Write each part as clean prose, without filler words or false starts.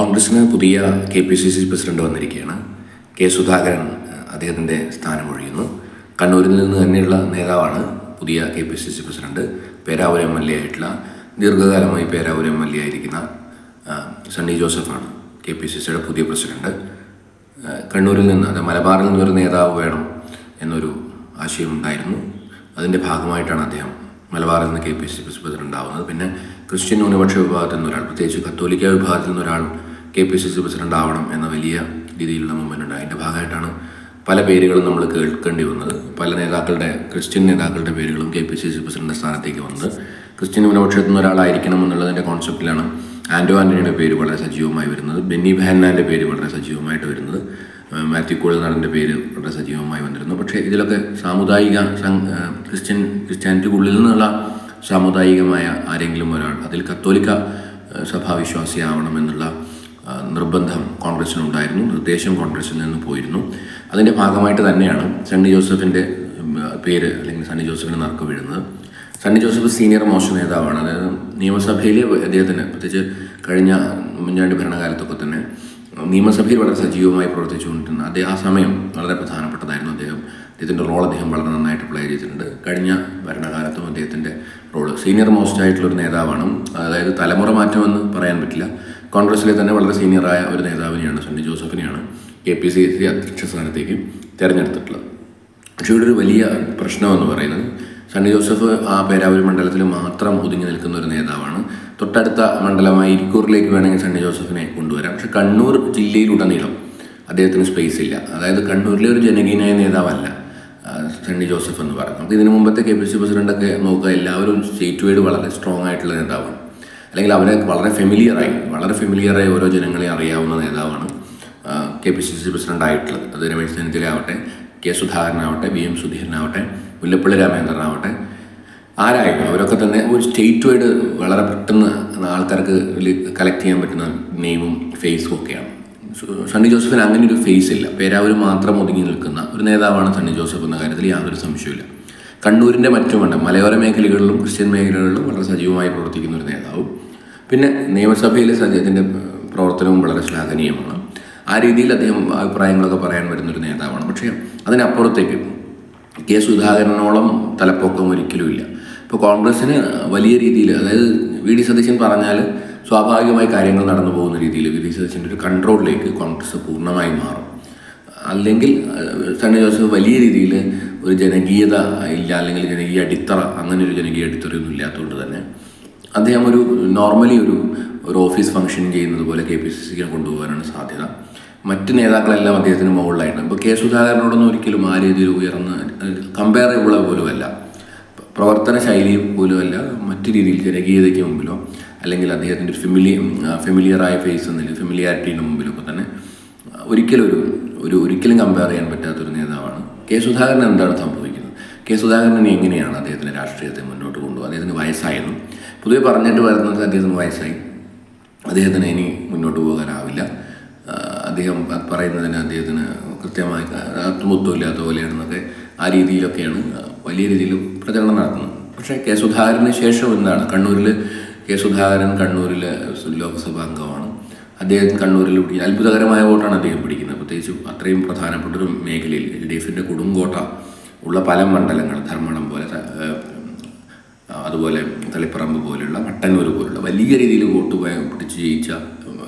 കോൺഗ്രസിന് പുതിയ KPCC president വന്നിരിക്കുകയാണ്. കെ സുധാകരൻ അദ്ദേഹത്തിൻ്റെ സ്ഥാനമൊഴിയുന്നു. കണ്ണൂരിൽ നിന്ന് തന്നെയുള്ള നേതാവാണ് പുതിയ KPCC പ്രസിഡന്റ്. പേരാവൂർ MLA ആയിട്ടുള്ള ദീർഘകാലമായി പേരാവൂർ MLA ആയിരിക്കുന്ന സണ്ണി ജോസഫാണ് KPCCയുടെ പുതിയ പ്രസിഡന്റ്. കണ്ണൂരിൽ നിന്ന്, അത് മലബാറിൽ നിന്നൊരു നേതാവ് വേണം എന്നൊരു ആശയമുണ്ടായിരുന്നു. അതിൻ്റെ ഭാഗമായിട്ടാണ് അദ്ദേഹം മലബാറിൽ നിന്ന് KPCC പ്രസിഡന്റ് ആവുന്നത്. പിന്നെ ക്രിസ്ത്യൻ ന്യൂനപക്ഷ വിഭാഗത്തിൽ നിന്നൊരാൾ, പ്രത്യേകിച്ച് കത്തോലിക്ക വിഭാഗത്തിൽ നിന്നൊരാൾ KPCC പ്രസിഡന്റ് ആവണം എന്ന വലിയ രീതിയിലുള്ള മൂവ്മെൻ്റ് ഉണ്ട്. അതിൻ്റെ ഭാഗമായിട്ടാണ് പല പേരുകളും നമ്മൾ കേൾക്കേണ്ടി വന്നത്. പല നേതാക്കളുടെ, ക്രിസ്ത്യൻ നേതാക്കളുടെ പേരുകളും KPCC പ്രസിഡന്റ് സ്ഥാനത്തേക്ക് വന്നത്. ക്രിസ്ത്യൻ ന്യൂനപക്ഷത്തിൽ നിന്ന് ഒരാളായിരിക്കണം എന്നുള്ളതിൻ്റെ കോൺസെപ്റ്റിലാണ് ആൻഡോ ആൻ്റണിയുടെ പേര് വളരെ സജീവമായി വരുന്നത്, ബെന്നി ബെഹന്നാൻ്റെ പേര് വളരെ സജീവമായിട്ട് വരുന്നത്, മാത്യു കുഴൽനാടൻ്റെ പേര് വളരെ സജീവമായി വന്നിരുന്നു. പക്ഷേ ഇതിലൊക്കെ സാമുദായിക ക്രിസ്ത്യാനിറ്റിക്കുള്ളിൽ നിന്നുള്ള സാമുദായികമായ ആരെങ്കിലും ഒരാൾ, അതിൽ കത്തോലിക്ക സഭാവിശ്വാസിയാവണമെന്നുള്ള നിർബന്ധം കോൺഗ്രസിനുണ്ടായിരുന്നു. നിർദ്ദേശം കോൺഗ്രസിൽ നിന്ന് പോയിരുന്നു. അതിൻ്റെ ഭാഗമായിട്ട് തന്നെയാണ് സണ്ണി ജോസഫിൻ്റെ പേര്, അല്ലെങ്കിൽ സണ്ണി ജോസഫിൻ്റെ നറുക്ക് വീഴുന്നത്. സണ്ണി ജോസഫ് സീനിയർ മോശം നേതാവാണ്. അതായത് നിയമസഭയിൽ അദ്ദേഹത്തിന്, പ്രത്യേകിച്ച് കഴിഞ്ഞ ഉമ്മൻചാണ്ടി ഭരണകാലത്തൊക്കെ തന്നെ നിയമസഭയിൽ വളരെ സജീവമായി പ്രവർത്തിച്ചുകൊണ്ടിരുന്ന ആ സമയം വളരെ പ്രധാനപ്പെട്ടതായിരുന്നു. അദ്ദേഹത്തിൻ്റെ റോൾ അദ്ദേഹം വളരെ നന്നായിട്ട് പ്ലേ ചെയ്തിട്ടുണ്ട്. കഴിഞ്ഞ ഭരണകാലത്തും അദ്ദേഹത്തിൻ്റെ റോള്, സീനിയർ മോസ്റ്റ് ആയിട്ടുള്ളൊരു നേതാവാണ്. അതായത് തലമുറ മാറ്റമെന്ന് പറയാൻ പറ്റില്ല. കോൺഗ്രസ്സിലെ തന്നെ വളരെ സീനിയറായ ഒരു നേതാവിനെയാണ്, സണ്ണി ജോസഫിനെയാണ് KPCC അധ്യക്ഷ സ്ഥാനത്തേക്ക് തിരഞ്ഞെടുത്തിട്ടുള്ളത്. പക്ഷേ ഇവിടെ ഒരു വലിയ പ്രശ്നമെന്ന് പറയുന്നത്, സണ്ണി ജോസഫ് ആ പേരാവൂർ മണ്ഡലത്തിൽ മാത്രം ഒതുങ്ങി നിൽക്കുന്ന ഒരു നേതാവാണ്. തൊട്ടടുത്ത മണ്ഡലമായ ഇരിക്കൂറിലേക്ക് വേണമെങ്കിൽ സണ്ണി ജോസഫിനെ കൊണ്ടുവരാം. പക്ഷേ കണ്ണൂർ ജില്ലയിലുടനീളം അദ്ദേഹത്തിന് സ്പേസ് ഇല്ല. അതായത് കണ്ണൂരിലെ ഒരു ജനകീയനായ നേതാവല്ല സണ്ണി ജോസഫ് എന്ന് പറയുന്നത്. നമുക്ക് ഇതിനു മുമ്പത്തെ KPCC പ്രസിഡൻ്റൊക്കെ നോക്കുക, എല്ലാവരും സ്റ്റേറ്റ് വൈഡ് വളരെ സ്ട്രോങ് ആയിട്ടുള്ള നേതാവാണ്, അല്ലെങ്കിൽ അവരെ വളരെ ഫെമിലിയറായി ഓരോ ജനങ്ങളെ അറിയാവുന്ന നേതാവാണ് KPCC പ്രസിഡന്റ് ആയിട്ടുള്ളത്. അത് രമേശ് ചെന്നിത്തല ആവട്ടെ, കെ സുധാകരനാവട്ടെ, VM സുധീരനാവട്ടെ, മുല്ലപ്പള്ളി രാമചന്ദ്രനാവട്ടെ, ആരായിരുന്നു, അവരൊക്കെ തന്നെ ഒരു സ്റ്റേറ്റ് വൈഡ് വളരെ പെട്ടെന്ന് ആൾക്കാർക്ക് കളക്ട് ചെയ്യാൻ പറ്റുന്ന നെയിമും ഫേസും ഒക്കെയാണ്. സണ്ണി ജോസഫിന് അങ്ങനെ ഒരു ഫേസ് ഇല്ല. പേരാവൂർ മാത്രം ഒതുങ്ങി നിൽക്കുന്ന ഒരു നേതാവാണ് സണ്ണി ജോസഫ് എന്ന കാര്യത്തിൽ യാതൊരു സംശയമില്ല. കണ്ണൂരിൻ്റെ മറ്റുമുണ്ട്, മലയോര മേഖലകളിലും ക്രിസ്ത്യൻ മേഖലകളിലും വളരെ സജീവമായി പ്രവർത്തിക്കുന്ന ഒരു നേതാവും. പിന്നെ നിയമസഭയിലെ അദ്ദേഹത്തിൻ്റെ പ്രവർത്തനവും വളരെ ശ്ലാഘനീയമാണ്. ആ രീതിയിൽ അദ്ദേഹം അഭിപ്രായങ്ങളൊക്കെ പറയാൻ വരുന്നൊരു നേതാവാണ്. പക്ഷേ അതിനപ്പുറത്തേക്ക് കെ സുധാകരനോളം തലപ്പൊക്കം ഒരിക്കലും ഇല്ല. ഇപ്പോൾ കോൺഗ്രസ്സിന് വലിയ രീതിയിൽ, അതായത് VD സതീശൻ പറഞ്ഞാൽ സ്വാഭാവികമായി കാര്യങ്ങൾ നടന്നു പോകുന്ന രീതിയിൽ VD സതീശൻ്റെ ഒരു കൺട്രോളിലേക്ക് കോൺഗ്രസ് പൂർണ്ണമായി മാറും. അല്ലെങ്കിൽ സണ്ണി ജോസഫ് വലിയ രീതിയിൽ ഒരു ജനകീയത ഇല്ല, അല്ലെങ്കിൽ ജനകീയ അടിത്തറ, അങ്ങനെ ഒരു ജനകീയ അടിത്തറയൊന്നും ഇല്ലാത്തതുകൊണ്ട് തന്നെ അദ്ദേഹം നോർമലി ഒരു ഓഫീസ് ഫംഗ്ഷൻ ചെയ്യുന്നത് പോലെ KPCC കൊണ്ടുപോകാനാണ് സാധ്യത. മറ്റ് നേതാക്കളെല്ലാം അദ്ദേഹത്തിന് മുകളിലായിട്ടാണ്. ഇപ്പോൾ കെ സുധാകരനോടൊന്നും ഒരിക്കലും ആ രീതിയിൽ ഉയർന്ന് കമ്പയറബിൾ പോലുമല്ല, പ്രവർത്തന ശൈലി പോലുമല്ല, മറ്റു രീതിയിൽ ജനകീയതയ്ക്ക് മുമ്പിലോ അല്ലെങ്കിൽ അദ്ദേഹത്തിൻ്റെ ഫെമിലിയറായ ഫേസ് എന്നതിൽ ഫെമിലിയാരിറ്റീൻ്റെ മുമ്പിലൊക്കെ തന്നെ ഒരിക്കലും കമ്പയർ ചെയ്യാൻ പറ്റാത്തൊരു നേതാവാണ്. കെ സുധാകരൻ എന്താണ് സംഭവിക്കുന്നത്? കെ സുധാകരനെ എങ്ങനെയാണ് അദ്ദേഹത്തിൻ്റെ രാഷ്ട്രീയത്തെ മുന്നോട്ട് കൊണ്ടുപോകുക? അദ്ദേഹത്തിന് വയസ്സായിരുന്നു. പൊതുവെ പറഞ്ഞിട്ട് വരുന്നത് അദ്ദേഹത്തിന് വയസ്സായി, അദ്ദേഹത്തിന് ഇനി മുന്നോട്ട് പോകാനാവില്ല. അദ്ദേഹം പറയുന്നതിന് അദ്ദേഹത്തിന് കൃത്യമായി ആത്മബോധമില്ലാത്ത പോലെയാണെന്നൊക്കെ ആ രീതിയിലൊക്കെയാണ് വലിയ രീതിയിൽ പ്രചരണം നടത്തുന്നത്. പക്ഷേ കെ സുധാകരന് ശേഷം എന്താണ്, കെ സുധാകരൻ കണ്ണൂരിലെ ലോക്സഭാ അംഗമാണ്. അദ്ദേഹം കണ്ണൂരിൽ അത്ഭുതകരമായ വോട്ടാണ് അദ്ദേഹം പിടിക്കുന്നത്. പ്രത്യേകിച്ച് അത്രയും പ്രധാനപ്പെട്ടൊരു മേഖലയിൽ LDFൻ്റെ കൊടുങ്കോട്ട ഉള്ള പല മണ്ഡലങ്ങൾ, ധർമ്മടം പോലെ, അതുപോലെ തളിപ്പറമ്പ് പോലെയുള്ള, മട്ടന്നൂർ പോലുള്ള വലിയ രീതിയിൽ വോട്ട് പിടിച്ച് ജയിച്ച,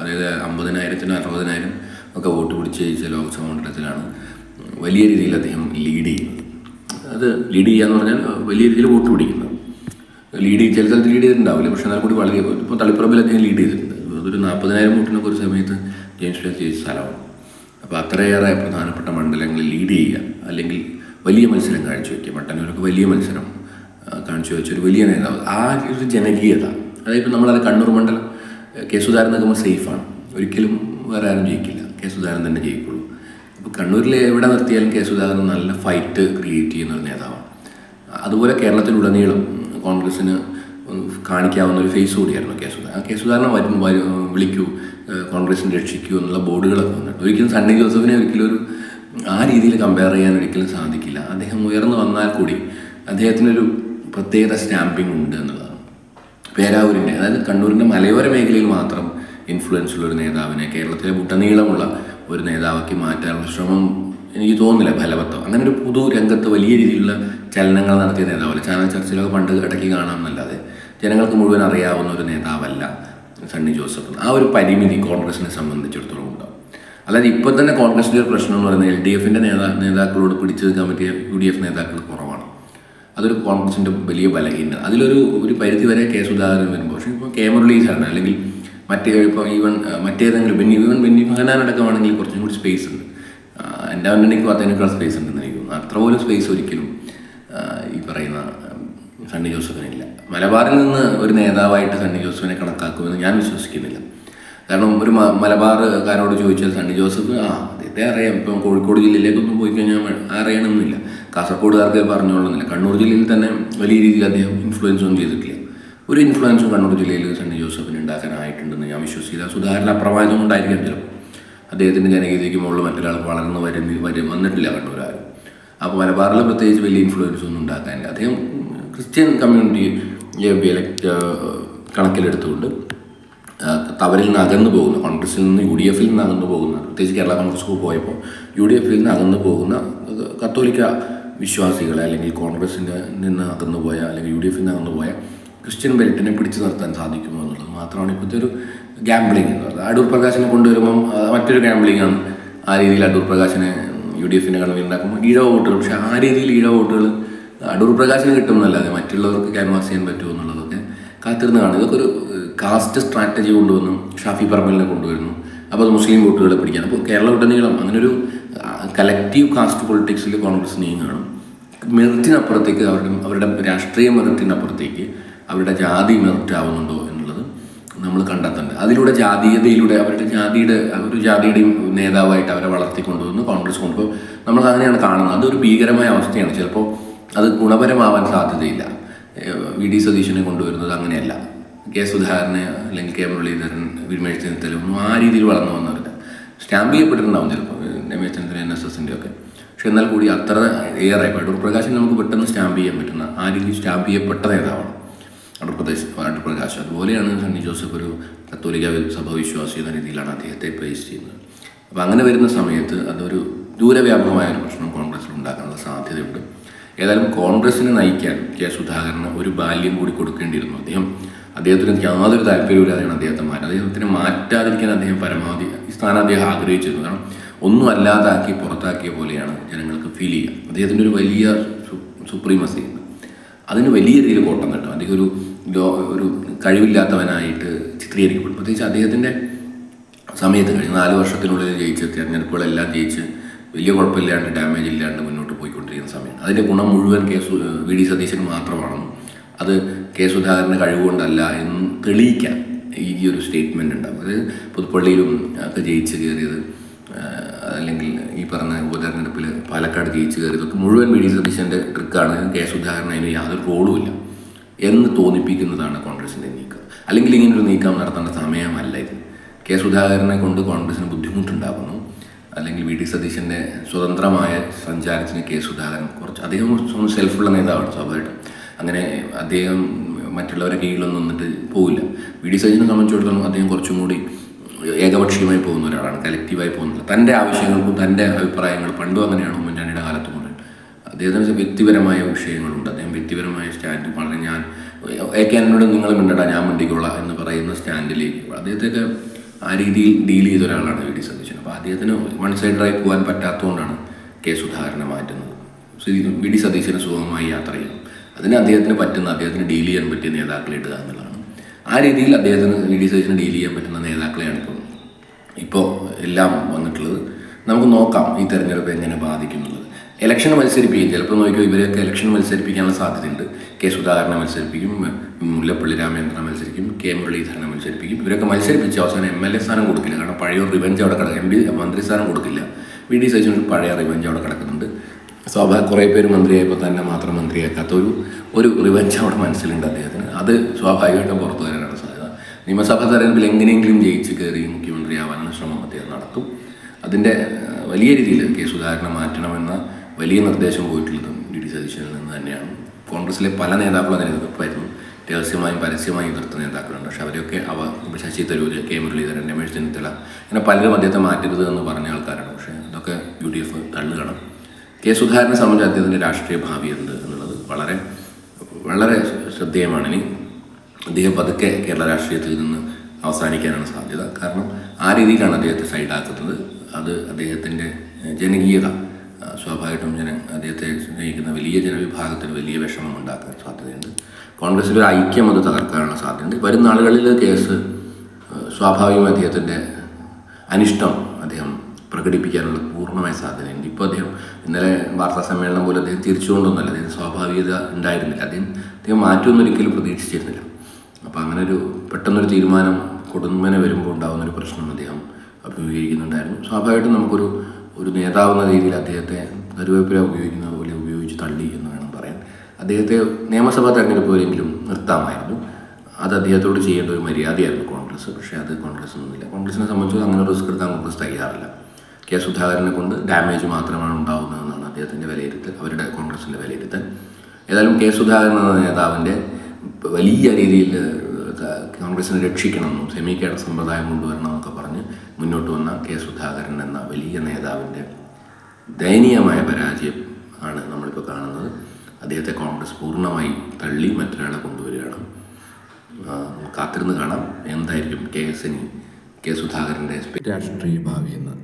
അതായത് 50,000-നും 60,000 ഒക്കെ വോട്ട് പിടിച്ച് ജയിച്ച ലോക്സഭാ മണ്ഡലത്തിലാണ് വലിയ രീതിയിൽ അദ്ദേഹം ലീഡ് ചെയ്യുന്നത്. അത് ലീഡ് ചെയ്യാന്ന് പറഞ്ഞാൽ വലിയ രീതിയിൽ വോട്ട് പിടിക്കുന്നത്. ചില സ്ഥലത്ത് ലീഡ് ചെയ്തിട്ടുണ്ടാവില്ല, പക്ഷേ എന്നാൽ കൂടി വളരെ, ഇപ്പോൾ തളിപ്പറമ്പിൽ അദ്ദേഹം ലീഡ് ചെയ്തിട്ടുണ്ട്. അതൊരു 40,000 വോട്ടിനൊക്കെ ഒരു സമയത്ത് ജെയിംസ് വിലാസ് ജയിച്ച സ്ഥലമാണ്. അപ്പോൾ അത്രയേറെ പ്രധാനപ്പെട്ട മണ്ഡലങ്ങളിൽ ലീഡ് ചെയ്യുക, അല്ലെങ്കിൽ വലിയ മത്സരം കാഴ്ചവെക്കുക, മട്ടന്നൂരൊക്കെ വലിയ മത്സരം കാഴ്ചവെച്ചൊരു വലിയ നേതാവ്, ആ ഒരു ജനകീയത. അതായത് ഇപ്പോൾ നമ്മളത് കണ്ണൂർ മണ്ഡലം കെ സുധാകരൻ നിൽക്കുമ്പോൾ സേഫാണ്, ഒരിക്കലും വേറെ ആരും ജയിക്കില്ല, കെ സുധാകരൻ തന്നെ ജയിക്കുള്ളൂ. ഇപ്പോൾ കണ്ണൂരിൽ എവിടെ നിർത്തിയാലും കെ സുധാകരൻ നല്ല ഫൈറ്റ് ക്രിയേറ്റ് ചെയ്യുന്ന ഒരു നേതാവാണ്. അതുപോലെ കേരളത്തിലുടനീളം കോൺഗ്രസ്സിന് കാണിക്കാവുന്ന ഒരു ഫേസ് കൂടിയായിരുന്നു കെ സുധാകരനെ വിളിക്കൂ, കോൺഗ്രസിനെ രക്ഷിക്കൂ എന്നുള്ള ബോർഡുകളൊക്കെ വന്നിട്ട് ഒരിക്കലും സണ്ണി ജോസഫിനെ ഒരിക്കലും ആ രീതിയിൽ കമ്പയർ ചെയ്യാൻ ഒരിക്കലും സാധിക്കില്ല. അദ്ദേഹം ഉയർന്നു വന്നാൽ കൂടി അദ്ദേഹത്തിനൊരു പ്രത്യേകത സ്റ്റാമ്പിംഗ് ഉണ്ട് എന്നുള്ളതാണ്. പേരാവൂരിൻ്റെ, അതായത് കണ്ണൂരിൻ്റെ മലയോര മേഖലയിൽ മാത്രം ഇൻഫ്ലുവൻസ് ഉള്ള ഒരു നേതാവിനെ കേരളത്തിലെ മുട്ടനീളമുള്ള ഒരു നേതാവാക്കി മാറ്റാനുള്ള ശ്രമം എനിക്ക് തോന്നുന്നില്ല ഫലവത്തം. അങ്ങനെ ഒരു പൊതു രംഗത്ത് വലിയ രീതിയിലുള്ള ചലനങ്ങൾ നടത്തിയ നേതാവല്ല. ചാനൽ ചർച്ചയിലൊക്കെ പണ്ട് ഇടയ്ക്ക് കാണാമെന്നല്ലാതെ ജനങ്ങൾക്ക് മുഴുവൻ അറിയാവുന്ന ഒരു നേതാവല്ല സണ്ണി ജോസഫ്. ആ ഒരു പരിമിതി കോൺഗ്രസിനെ സംബന്ധിച്ചിടത്തോളം ഉണ്ടാവും. അല്ലാതെ ഇപ്പോൾ തന്നെ കോൺഗ്രസിൻ്റെ ഒരു പ്രശ്നം എന്ന് പറയുന്നത് LDFിൻ്റെ നേതാക്കളോട് പിടിച്ചു നിൽക്കാൻ പറ്റിയ UDF നേതാക്കൾ കുറവാണ്. അതൊരു കോൺഗ്രസിൻ്റെ വലിയ ബലഹീനത. ഒരു പരിധി വരെ കെ സുധാകരൻ വരുമ്പോൾ, പക്ഷേ ഇപ്പോൾ കെ മുരളീധരൻ അല്ലെങ്കിൽ ഇപ്പോൾ മറ്റേതെങ്കിലും ബെന്നി ബെഹനാനടക്കമാണെങ്കിൽ കുറച്ചും കൂടി സ്പേസ് ഉണ്ട്. എൻ്റെ എനിക്ക് അതിനേക്കാൾ സ്പേസ് ഉണ്ടെന്ന് എനിക്ക് തോന്നുന്നു. അത്ര പോലും സ്പേസ് ഒരിക്കലും ഈ പറയുന്ന സണ്ണി ജോസഫിനില്ല. മലബാറിൽ നിന്ന് ഒരു നേതാവായിട്ട് സണ്ണി ജോസഫിനെ കണക്കാക്കുമെന്ന് ഞാൻ വിശ്വസിക്കുന്നില്ല. കാരണം ഒരു മലബാറുകാരോട് ചോദിച്ചാൽ സണ്ണി ജോസഫ് അദ്ദേഹത്തെ അറിയാം. ഇപ്പം കോഴിക്കോട് ജില്ലയിലേക്കൊന്നും പോയി കഴിഞ്ഞാൽ അറിയണമെന്നില്ല. കാസർഗോഡുകാർക്ക് പറഞ്ഞോളുന്നില്ല. കണ്ണൂർ ജില്ലയിൽ തന്നെ വലിയ രീതിയിൽ അദ്ദേഹം ഇൻഫ്ലുവൻസ് ഒന്നും ചെയ്തിട്ടില്ല. ഒരു ഇൻഫ്ലുവൻസും കണ്ണൂർ ജില്ലയിൽ സണ്ണി ജോസഫിന് ഉണ്ടാക്കാനായിട്ടുണ്ടെന്ന് ഞാൻ വിശ്വസിക്കില്ല. സുധാകരൻ അപ്രമാദം കൊണ്ടായിരിക്കാം ചിലപ്പോൾ അദ്ദേഹത്തിൻ്റെ ജനകീയതയ്ക്ക് മുകളിൽ മറ്റൊരാൾക്ക് വളർന്ന് വന്നിട്ടില്ല കണ്ണൂരാരും. അപ്പോൾ മലബാറിൽ പ്രത്യേകിച്ച് വലിയ ഇൻഫ്ലുവൻസ് ഒന്നും ഉണ്ടാക്കാനില്ല. അദ്ദേഹം ക്രിസ്ത്യൻ കമ്മ്യൂണിറ്റി കണക്കിലെടുത്തുകൊണ്ട് അവരിൽ നിന്ന് അകന്നു പോകുന്ന, കോൺഗ്രസിൽ നിന്ന് UDFിൽ നിന്ന് അകന്നു പോകുന്ന, പ്രത്യേകിച്ച് കേരള കോൺഗ്രസ് പോയപ്പോൾ UDFിൽ നിന്ന് അകന്നു പോകുന്ന കത്തോലിക്ക വിശ്വാസികളെ അല്ലെങ്കിൽ കോൺഗ്രസിൻ്റെ നിന്ന് അകന്നു പോയ അല്ലെങ്കിൽ UDFിൽ നിന്ന് അകന്നു പോയ ക്രിസ്ത്യൻ ബെൽറ്റിനെ പിടിച്ചു നിർത്താൻ സാധിക്കുമോ എന്നുള്ളത് മാത്രമാണ് ഇപ്പോഴത്തെ ഒരു ഗ്യാംബ്ലിംഗ് എന്ന് പറയുന്നത്. അടൂർ പ്രകാശിനെ കൊണ്ടുവരുമ്പം മറ്റൊരു ഗ്യാംബ്ലിംഗാണ്. ആ രീതിയിൽ അടൂർ പ്രകാശിനെ UDFിനെ കൺവീൻ ഉണ്ടാക്കുമ്പോൾ ഈഴവ വോട്ടുകൾ, പക്ഷേ ആ രീതിയിൽ ഈഴവ വോട്ടുകൾ അടൂർ പ്രകാശിന് കിട്ടുമെന്നല്ലാതെ മറ്റുള്ളവർക്ക് ക്യാൻവാസ് ചെയ്യാൻ പറ്റുമോ എന്നുള്ളതൊക്കെ കാത്തിരുന്ന് കാണും. ഇതൊക്കെ ഒരു കാസ്റ്റ് സ്ട്രാറ്റജി കൊണ്ടുവന്നു. ഷാഫി പറമ്പലിനെ കൊണ്ടുവരുന്നു. അപ്പോൾ അത് മുസ്ലിം വോട്ടുകളെ പിടിക്കാൻ. അപ്പോൾ കേരള അങ്ങനൊരു കലക്റ്റീവ് കാസ്റ്റ് പൊളിറ്റിക്സിൽ കോൺഗ്രസ് നീങ്ങുകയാണ്. മെറിറ്റിനപ്പുറത്തേക്ക് അവരുടെ രാഷ്ട്രീയ മെറിറ്റിനപ്പുറത്തേക്ക് അവരുടെ ജാതി മെറിറ്റ് ആവുന്നുണ്ടോ എന്നുള്ളത് നമ്മൾ കണ്ടെത്തേണ്ടത്. അതിലൂടെ ജാതീയതയിലൂടെ ഒരു ജാതിയുടെയും നേതാവായിട്ട് അവരെ വളർത്തിക്കൊണ്ടുവന്ന് കോൺഗ്രസ് കൊണ്ടുപോകും. നമ്മൾ അങ്ങനെയാണ് കാണുന്നത്. അതൊരു ഭീകരമായ അവസ്ഥയാണ്. ചിലപ്പോൾ അത് ഗുണപരമാവാൻ സാധ്യതയില്ല. VD സതീശനെ കൊണ്ടുവരുന്നത് അങ്ങനെയല്ല. കെ സുധാകരനെ അല്ലെങ്കിൽ കെ മുരളീധരൻ, രമേശ് ചെന്നിത്തല ഒന്നും ആ രീതിയിൽ വളർന്നു വന്നവരുടെ സ്റ്റാമ്പ് ചെയ്യപ്പെട്ടിട്ടുണ്ടാവും ചിലപ്പോൾ രമേശ് ചെന്നിത്തല NSSൻ്റെ ഒക്കെ. പക്ഷെ എന്നാൽ കൂടി അത്ര ഏറെ അടൂർ പ്രകാശിനെ നമുക്ക് പെട്ടെന്ന് സ്റ്റാമ്പ് ചെയ്യാൻ പറ്റുന്ന ആ രീതിയിൽ സ്റ്റാമ്പ് ചെയ്യപ്പെട്ട നേതാവാണ് അടൂർ പ്രകാശ്. അതുപോലെയാണ് സണ്ണി ജോസഫ് ഒരു കത്തോലിക്ക സഭാവിശ്വാസി എന്ന രീതിയിലാണ് അദ്ദേഹത്തെ പേസ് ചെയ്യുന്നത്. അപ്പോൾ അങ്ങനെ വരുന്ന സമയത്ത് അതൊരു ദൂരവ്യാപകമായ ഒരു പ്രശ്നം കോൺഗ്രസിൽ ഉണ്ടാക്കാനുള്ള സാധ്യതയുണ്ട്. ഏതായാലും കോൺഗ്രസിനെ നയിക്കാൻ കെ സുധാകരന് ഒരു ബാല്യം കൂടി കൊടുക്കേണ്ടിയിരുന്നു. അദ്ദേഹത്തിന് യാതൊരു താല്പര്യമില്ലാതെയാണ് അദ്ദേഹത്തിനെ മാറ്റാതിരിക്കാൻ അദ്ദേഹം പരമാവധി ഈ സ്ഥാനം അദ്ദേഹം ആഗ്രഹിച്ചിരുന്നു. കാരണം ഒന്നും അല്ലാതാക്കി പുറത്താക്കിയ പോലെയാണ് ജനങ്ങൾക്ക് ഫീൽ ചെയ്യുക. അദ്ദേഹത്തിൻ്റെ ഒരു വലിയ സുപ്രീമസി ഉണ്ട്. അതിന് വലിയ രീതിയിൽ കോട്ടം കിട്ടും. അദ്ദേഹം ഒരു കഴിവില്ലാത്തവനായിട്ട് ചിത്രീകരിക്കപ്പെടും. പ്രത്യേകിച്ച് അദ്ദേഹത്തിൻ്റെ സമയത്ത് കഴിഞ്ഞ 4 വർഷത്തിനുള്ളിൽ ജയിച്ച തിരഞ്ഞെടുപ്പുകളെല്ലാം ജയിച്ച് വലിയ കുഴപ്പമില്ലാണ്ട് ഡാമേജ് ഇല്ലാണ്ട് മുന്നോട്ട് പോയിക്കൊണ്ടിരിക്കുന്ന സമയമാണ്. അതിൻ്റെ ഗുണം മുഴുവൻ VD സതീശന് മാത്രമാണെന്നും അത് കെ സുധാകരൻ്റെ കഴിവുകൊണ്ടല്ല എന്ന് തെളിയിക്കാൻ ഈ ഒരു സ്റ്റേറ്റ്മെൻ്റ് ഉണ്ടാകും. അത് പുതുപ്പള്ളിയിലും ഒക്കെ ജയിച്ച് കയറിയത് അല്ലെങ്കിൽ ഈ പറഞ്ഞ ഉപതെരഞ്ഞെടുപ്പിൽ പാലക്കാട് ജയിച്ച് കയറിയതൊക്കെ മുഴുവൻ VD സതീശൻ്റെ ട്രിക്കാണ്. കെ സുധാകരൻ അതിന് യാതൊരു റോളുമില്ല എന്ന് തോന്നിപ്പിക്കുന്നതാണ് കോൺഗ്രസിൻ്റെ നീക്കം. അല്ലെങ്കിൽ ഇങ്ങനൊരു നീക്കം നടത്തേണ്ട സമയമല്ല ഇത്. കെ സുധാകരനെ കൊണ്ട് കോൺഗ്രസിന് ബുദ്ധിമുട്ടുണ്ടാകുന്നു. അല്ലെങ്കിൽ VD സതീശൻ്റെ സ്വതന്ത്രമായ സഞ്ചാരത്തിന് കെ സുധാകരൻ അദ്ദേഹം സെൽഫുള്ള നേതാവാണ് സ്വാഭാവികമായിട്ടും. അങ്ങനെ അദ്ദേഹം മറ്റുള്ളവരെ കീഴിലൊന്നും നിന്നിട്ട് പോവില്ല. VD സതീശനെ സംബന്ധിച്ചിടത്തോളം അദ്ദേഹം കുറച്ചും കൂടി ഏകപക്ഷീയമായി പോകുന്ന ഒരാളാണ്, കലക്റ്റീവായി പോകുന്നില്ല. തൻ്റെ ആവശ്യങ്ങൾക്കും തൻ്റെ അഭിപ്രായങ്ങൾ പണ്ടും അങ്ങനെയാണ്, ഉമ്മൻചാണ്ടിയുടെ കാലത്തും കൊണ്ട് അദ്ദേഹത്തിന് വ്യക്തിപരമായ വിഷയങ്ങളുണ്ട്. അദ്ദേഹം വ്യക്തിപരമായ സ്റ്റാൻഡ് വളരെ എന്നോട് നിങ്ങൾ മിണ്ടണ്ട ഞാൻ മിണ്ടിക്കൊള്ളാം എന്ന് പറയുന്ന സ്റ്റാൻഡിലേക്ക് അദ്ദേഹത്തെയൊക്കെ ആ രീതിയിൽ ഡീൽ ചെയ്ത ഒരാളാണ് VD സതീശൻ. അപ്പോൾ അദ്ദേഹത്തിന് വൺ സൈഡറായി പോകാൻ പറ്റാത്തതുകൊണ്ടാണ് കെ സുധാകരനെ മാറ്റുന്നത്. VD സതീശന് സുഗമമായി യാത്ര ചെയ്യും. അതിന് അദ്ദേഹത്തിന് ഡീൽ ചെയ്യാൻ പറ്റിയ നേതാക്കളെ ഇടുക എന്നുള്ളതാണ്. ആ രീതിയിൽ VD സതീശന് ഡീൽ ചെയ്യാൻ പറ്റുന്ന നേതാക്കളെയാണ് ഇപ്പോൾ എല്ലാം വന്നിട്ടുള്ളത്. നമുക്ക് നോക്കാം ഈ തെരഞ്ഞെടുപ്പ് എങ്ങനെ ബാധിക്കുന്നുള്ളത്. ഇലക്ഷൻ മത്സരിപ്പിക്കും. ചിലപ്പോൾ നോക്കിയോ ഇവരെയൊക്കെ ഇലക്ഷൻ മത്സരിപ്പിക്കാനുള്ള സാധ്യതയുണ്ട്. കെ സുധാകരനെ മത്സരിപ്പിക്കും, മുല്ലപ്പള്ളി രാമചന്ദ്രനെ മത്സരിക്കും, കെ മുരളീധരനെ മത്സരിപ്പിക്കും. ഇവരൊക്കെ മത്സരിപ്പിച്ച് അവസാനം MLA സ്ഥാനം കൊടുക്കില്ല. കാരണം പഴയ ഒരു റിവെഞ്ച് അവിടെ കിടക്കും. മന്ത്രി സ്ഥാനം കൊടുക്കില്ല. VD സതീശന് പഴയ റിവെഞ്ച് അവിടെ കിടക്കുന്നുണ്ട്. കുറേ പേര് മന്ത്രിയായപ്പോൾ തന്നെ മാത്രം മന്ത്രിയാക്കാത്ത ഒരു റിവെഞ്ച് അവിടെ മനസ്സിലുണ്ട് അദ്ദേഹത്തിന്. അത് സ്വാഭാവികമായിട്ടും പുറത്തു വരാനാണ് സാധ്യത. നിയമസഭാ തെരഞ്ഞെടുപ്പിൽ എങ്ങനെയെങ്കിലും ജയിച്ച് കയറി മുഖ്യമന്ത്രിയാവാനുള്ള ശ്രമം അദ്ദേഹം നടത്തും. അതിൻ്റെ വലിയ രീതിയിൽ കെ സുധാകരനെ മാറ്റണമെന്ന വലിയ നിർദ്ദേശം പോയിട്ടുള്ളതും VD സതീശനിൽ നിന്ന് തന്നെയാണ്. കോൺഗ്രസിലെ പല നേതാക്കളും അതിന് എതിർപ്പായിരുന്നു. രഹസ്യമായും പരസ്യമായും എതിർത്ത നേതാക്കളുണ്ട്. പക്ഷെ അവരെയൊക്കെ ശശി തരൂർ, കെ മുരളീധരൻ, രമേശ് ചെന്നിത്തല ഇങ്ങനെ പലരും അദ്ദേഹത്തെ മാറ്റരുത് എന്ന് പറഞ്ഞ ആൾക്കാരാണ്. പക്ഷേ അതൊക്കെ UDF തള്ളുകയാണ്. കെ സുധാകരനെ സംബന്ധിച്ച് അദ്ദേഹത്തിൻ്റെ രാഷ്ട്രീയ ഭാവി എന്ത് എന്നുള്ളത് വളരെ വളരെ ശ്രദ്ധേയമാണ്. ഇനി അദ്ദേഹം പതുക്കെ കേരള രാഷ്ട്രീയത്തിൽ നിന്ന് അവസാനിക്കാനാണ് സാധ്യത. കാരണം ആ രീതിയിലാണ് അദ്ദേഹത്തെ സൈഡാക്കുന്നത്. അത് അദ്ദേഹത്തിൻ്റെ ജനകീയത സ്വാഭാവികമായിട്ടും അദ്ദേഹത്തെ സ്നേഹിക്കുന്ന വലിയ ജനവിഭാഗത്തിന് വലിയ വിഷമം ഉണ്ടാക്കാൻ സാധ്യതയുണ്ട്. കോൺഗ്രസിലൊരു ഐക്യം അത് തകർക്കാനുള്ള സാധ്യതയുണ്ട്. വരുന്ന നാളുകളിൽ കേസ് സ്വാഭാവികമായി അദ്ദേഹത്തിൻ്റെ അനിഷ്ടം അദ്ദേഹം പ്രകടിപ്പിക്കാനുള്ള പൂർണ്ണമായ സാധ്യതയുണ്ട്. ഇപ്പോൾ അദ്ദേഹം ഇന്നലെ വാർത്താ സമ്മേളനം പോലും അദ്ദേഹം തിരിച്ചുകൊണ്ടൊന്നുമല്ല, അദ്ദേഹം സ്വാഭാവികത ഉണ്ടായിരുന്നില്ല. അദ്ദേഹം മാറ്റമൊന്നും ഒരിക്കലും പ്രതീക്ഷിച്ചിരുന്നില്ല. അപ്പോൾ അങ്ങനെ ഒരു പെട്ടെന്നൊരു തീരുമാനം കൊടുമ്പനെ വരുമ്പോൾ ഉണ്ടാകുന്നൊരു പ്രശ്നം അദ്ദേഹം അഭിമുഖീകരിക്കുന്നുണ്ടായിരുന്നു. സ്വാഭാവികമായിട്ടും നമുക്കൊരു നേതാവ് എന്ന രീതിയിൽ അദ്ദേഹത്തെ കരുവേപ്പില ഉപയോഗിക്കുന്ന പോലെ ഉപയോഗിച്ച് തള്ളി എന്ന് വേണം പറയാൻ. അദ്ദേഹത്തെ നിയമസഭാ തെരഞ്ഞെടുപ്പിലെങ്കിലും നിർത്താമായിരുന്നു. അത് അദ്ദേഹത്തോട് ചെയ്യേണ്ട ഒരു മര്യാദയായിരുന്നു കോൺഗ്രസ്. പക്ഷേ അത് കോൺഗ്രസ് ഒന്നുമില്ല. കോൺഗ്രസിനെ സംബന്ധിച്ച് അങ്ങനെ റിസ്ക് എടുക്കാൻ കോൺഗ്രസ് തയ്യാറില്ല. കെ സുധാകരനെ കൊണ്ട് ഡാമേജ് മാത്രമാണ് ഉണ്ടാകുന്നതെന്നാണ് അദ്ദേഹത്തിൻ്റെ വിലയിരുത്തൽ, അവരുടെ കോൺഗ്രസിൻ്റെ വിലയിരുത്തൽ. ഏതായാലും കെ സുധാകരൻ എന്ന നേതാവിൻ്റെ വലിയ രീതിയിൽ കോൺഗ്രസിനെ രക്ഷിക്കണമെന്നും സെമി കേഡർ സമ്പ്രദായം കൊണ്ടുവരണമെന്നൊക്കെ പറഞ്ഞ് മുന്നോട്ട് വന്ന കെ സുധാകരൻ എന്ന വലിയ നേതാവിൻ്റെ ദയനീയമായ പരാജയം ആണ് നമ്മളിപ്പോൾ കാണുന്നത്. അദ്ദേഹത്തെ കോൺഗ്രസ് പൂർണ്ണമായി തള്ളി മറ്റൊരാളെ കൊണ്ടുവരികയാണ്. കാത്തിരുന്ന് കാണാം എന്തായിരിക്കും കെ സുധാകരൻ്റെ രാഷ്ട്രീയ ഭാവി എന്ന്.